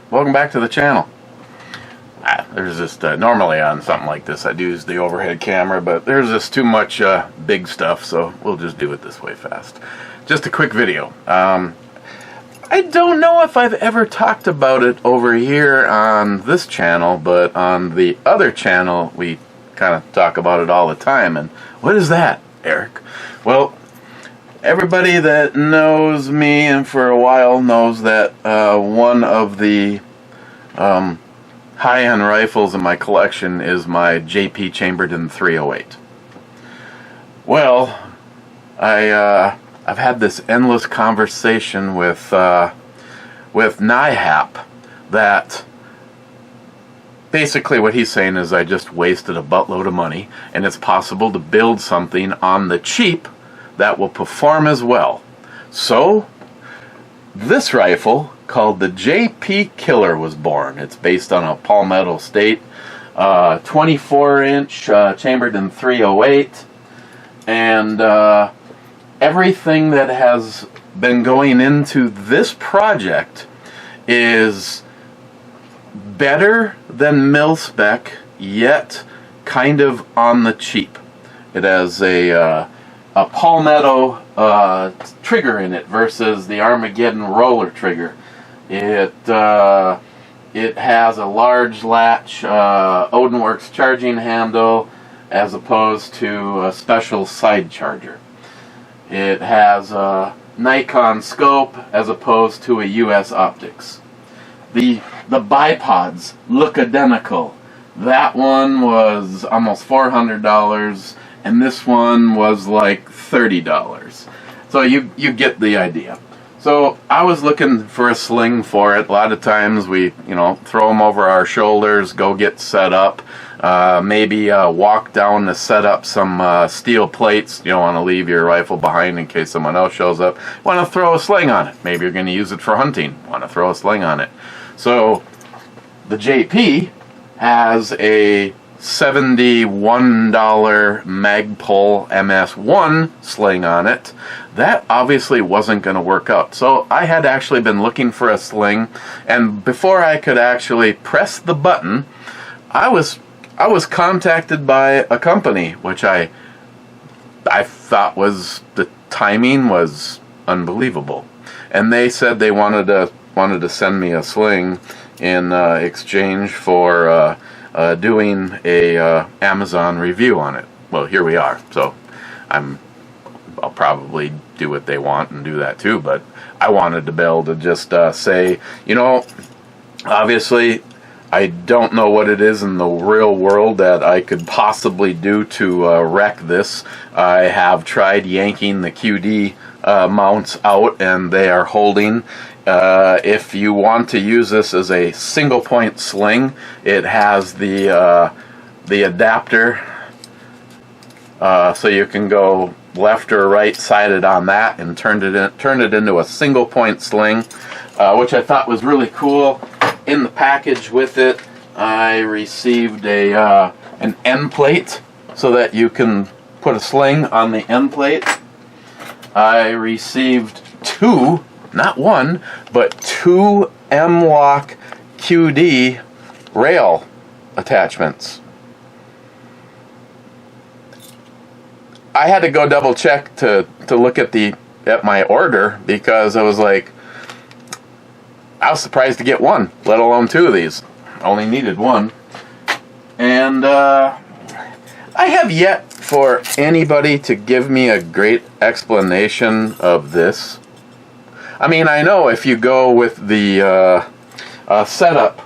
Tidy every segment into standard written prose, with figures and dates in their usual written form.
Welcome back to the channel. There's just normally on something like this I'd use the overhead camera, but there's just too much big stuff, so we'll just do it this way fast. Just a quick video. I don't know if I've ever talked about it over here on this channel, but on the other channel we kind of talk about it all the time. And what is that, Eric? Well, everybody that knows me and for a while knows that one of the high-end rifles in my collection is my JP chambered 308. Well, I've had this endless conversation with NIHAP that basically what he's saying is I just wasted a buttload of money, and it's possible to build something on the cheap that will perform as well. So this rifle called the JP Killer was born. It's based on a Palmetto State 24-inch chambered 308, and everything that has been going into this project is better than mil-spec, yet kind of on the cheap. It has a Palmetto trigger in it versus the Armageddon roller trigger. It has a large latch Odinworks charging handle as opposed to a special side charger. It has a Nikon scope as opposed to a US optics. The bipods look identical. That one was almost $400 and this one was like $30. So you get the idea. So I was looking for a sling for it. A lot of times we, throw them over our shoulders, go get set up, maybe walk down to set up some steel plates. You don't want to leave your rifle behind in case someone else shows up. Want to throw a sling on it. Maybe you're going to use it for hunting. Want to throw a sling on it. So the JP has a $71 Magpul MS1 sling on it. That obviously wasn't going to work out. So I had actually been looking for a sling, and before I could actually press the button, I was contacted by a company, which I thought was, the timing was unbelievable. And they said they wanted to send me a sling in exchange for doing a Amazon review on it. Well, here we are. So I'll probably do what they want and do that too, but I wanted to be able to just say, obviously I don't know what it is in the real world that I could possibly do to wreck this. I have tried yanking the QD mounts out and they are holding. If you want to use this as a single point sling, it has the adapter, so you can go left or right sided on that and turn it into a single point sling, which I thought was really cool. In the package with it, I received an end plate so that you can put a sling on the end plate. I received two, not one, but two M-Lock QD rail attachments. I had to go double check to look at my order, because I was like, I was surprised to get one, let alone two of these. Only needed one. And I have yet for anybody to give me a great explanation of this. I mean, I know if you go with the setup,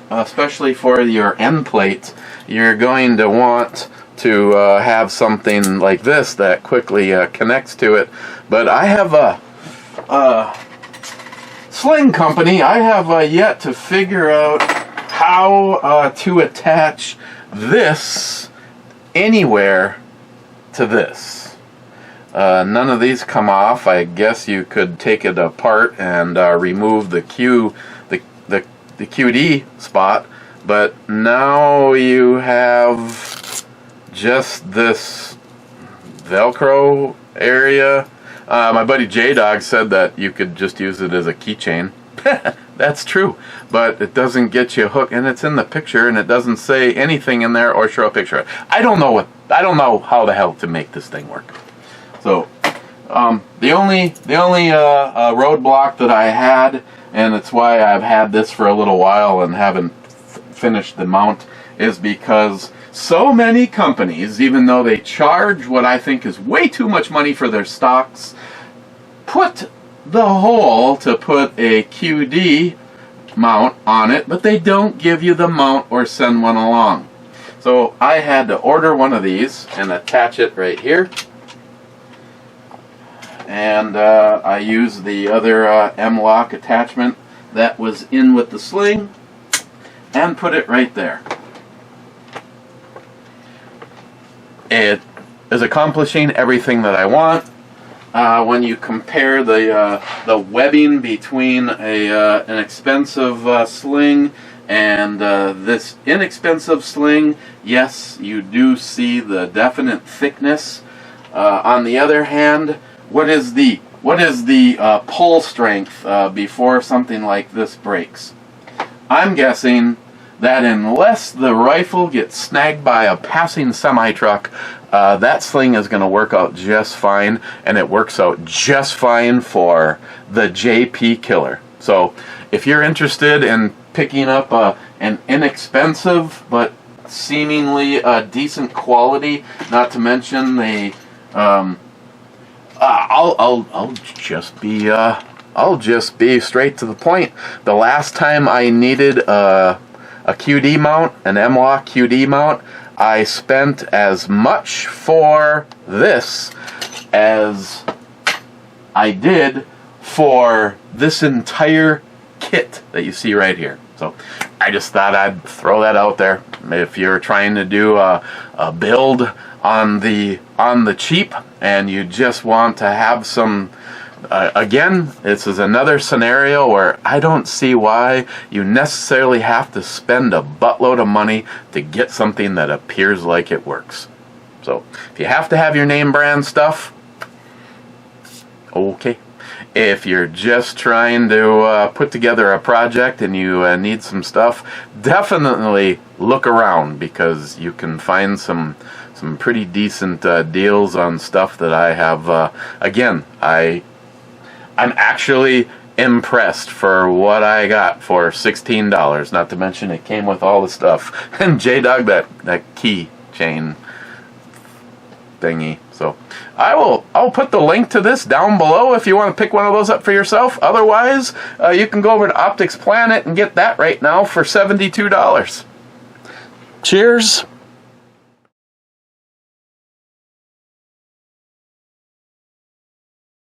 especially for your end plate, you're going to want to have something like this that quickly connects to it. But I have a sling company. I have yet to figure out how to attach this anywhere to this. None of these come off. I guess you could take it apart and remove the QD spot, but now you have just this Velcro area. My buddy J-Dog said that you could just use it as a keychain. That's true, but it doesn't get you hooked, and it's in the picture, and it doesn't say anything in there or show a picture of it. I don't know how the hell to make this thing work. So the only roadblock that I had, and it's why I've had this for a little while and haven't finished the mount, is because so many companies, even though they charge what I think is way too much money for their stocks, put the hole to put a QD mount on it, but they don't give you the mount or send one along. So I had to order one of these and attach it right here. And I used the other M-lock attachment that was in with the sling and put it right there. It is accomplishing everything that I want. When you compare the webbing between an expensive sling and this inexpensive sling, yes, you do see the definite thickness. On the other hand, what is the pull strength before something like this breaks? I'm guessing that unless the rifle gets snagged by a passing semi-truck, that sling is going to work out just fine, and it works out just fine for the JP Killer. So if you're interested in picking up an inexpensive but seemingly decent quality, not to mention the I'll just be straight to the point. The last time I needed a QD mount, an M-lock QD mount, I spent as much for this as I did for this entire kit that you see right here. So I just thought I'd throw that out there. If you're trying to do a build on the cheap and you just want to have some, again, this is another scenario where I don't see why you necessarily have to spend a buttload of money to get something that appears like it works. So if you have to have your name brand stuff, okay. If you're just trying to put together a project and you need some stuff, definitely look around, because you can find some pretty decent deals on stuff that I have. Again, I'm actually impressed for what I got for $16. Not to mention it came with all the stuff. And J-Dog, that key chain thingy. So I'll put the link to this down below if you want to pick one of those up for yourself. Otherwise, you can go over to Optics Planet and get that right now for $72. Cheers.